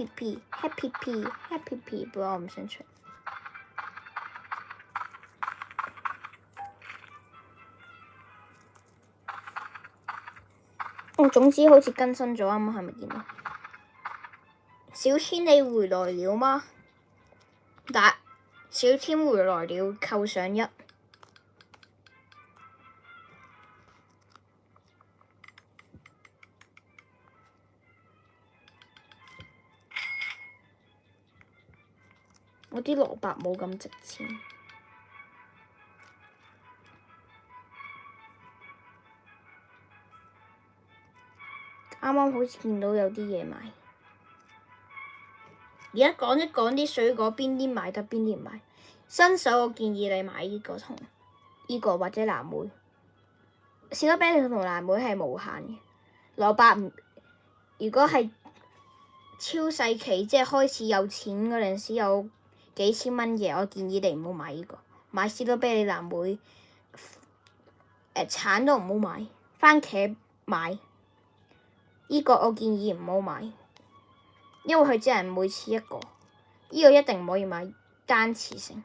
Happy P，Happy P，Happy P，不過我唔想出。種子好似更新咗，啱啱係咪見到？小千你回來了嗎？小千回來了，扣上1。我啲蘿蔔冇咁值錢。啱啱好似見到有啲嘢買。而家講一講啲水果邊啲買得，邊啲唔買。新手我建議你買呢個同呢個或者藍莓。士多啤梨同藍莓係無限嘅。蘿蔔如果係超細期，即係開始有錢嗰陣時有幾千蚊嘅，我建議你唔好買呢個。買士多啤梨、藍莓，橙都唔好買。番茄買。呢個我建議唔好買。因為佢只係每次一個，呢個一定唔可以買單次性。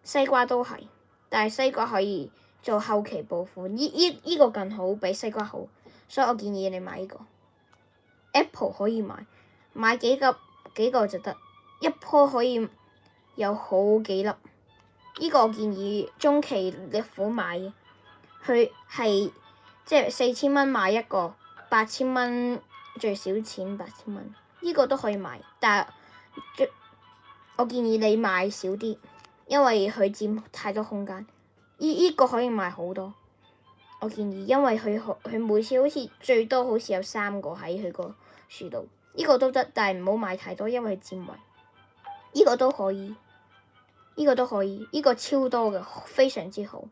西瓜都係，但係西瓜可以做後期補款，呢個更好，比西瓜好，所以我建議你買呢個。Apple 可以買幾個就得，一棵可以有好幾粒。呢個我建議中期力虎買嘅，佢係即係4000蚊買一個，8000蚊最少錢8000蚊。呢個都可以買，但係我建議你買少啲，因為佢佔太多空間。呢個可以買好多，我建議，因為佢每次好似最多好似有3個喺佢個樹度。呢個都得，但係唔好買太多，因為佢佔位。呢個都可以，呢個都可以，呢個超多嘅，非常之好。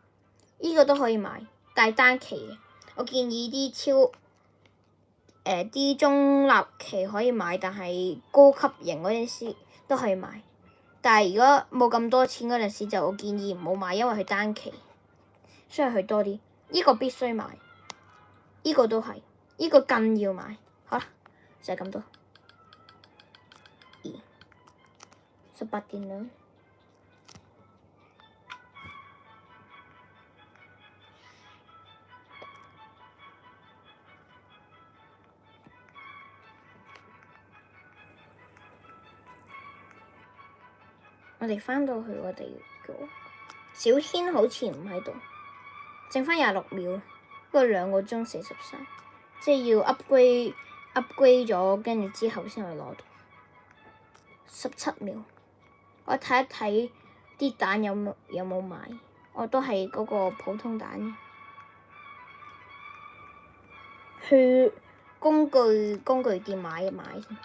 呢個都可以買，但係單期嘅。我建議啲中立期可以買，但係高級型嗰陣時都可以買。但係如果冇咁多錢嗰陣時，就我建議唔好買，因為佢單期，雖然佢多啲。呢個必須買，呢個都係，呢個更要買。好啦，就係咁多。18點啦。我哋返到去我哋個小天好似唔喺度，剩返26秒，不過2個鐘43，即係要 upgrade 咗，跟住之後先可以攞到。17秒，我睇一睇啲蛋有冇買，我都係嗰個普通蛋。去工具店買先。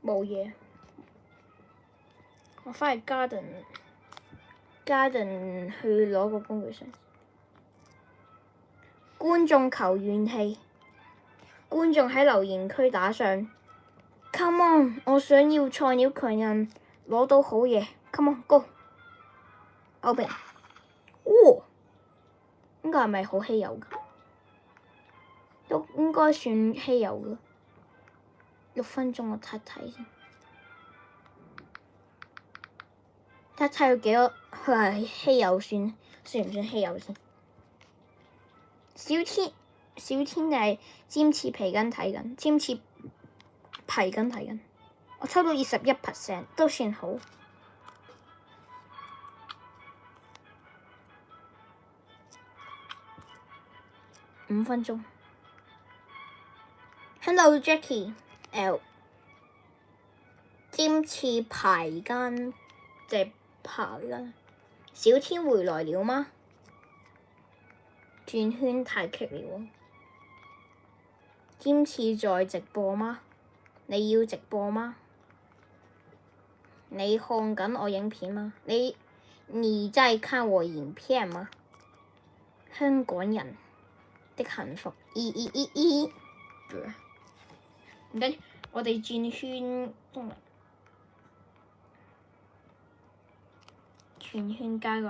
冇嘢，我返去 garden 去攞個工具箱。觀眾求怨氣，觀眾喺留言區打上 Come on， 我想要菜鳥強人攞到好嘢 Come on go open。哦，呢個係咪好稀有㗎？都應該算稀有㗎。6分鐘我睇睇先，睇有幾多？佢係稀有算唔算稀有先？小天就係尖刺皮筋睇緊，尖刺皮筋睇緊。我抽到21%，都算好。5分鐘。Hello Jackie，L。尖刺皮筋隻皮筋。小天回來了嗎？轉圈太劇烈喎。尖刺在直播嗎？你要直播嗎？你看緊我影片嗎？你在看我影片嗎？香港人的幸福，唔緊，我哋轉圈功能，轉圈加個。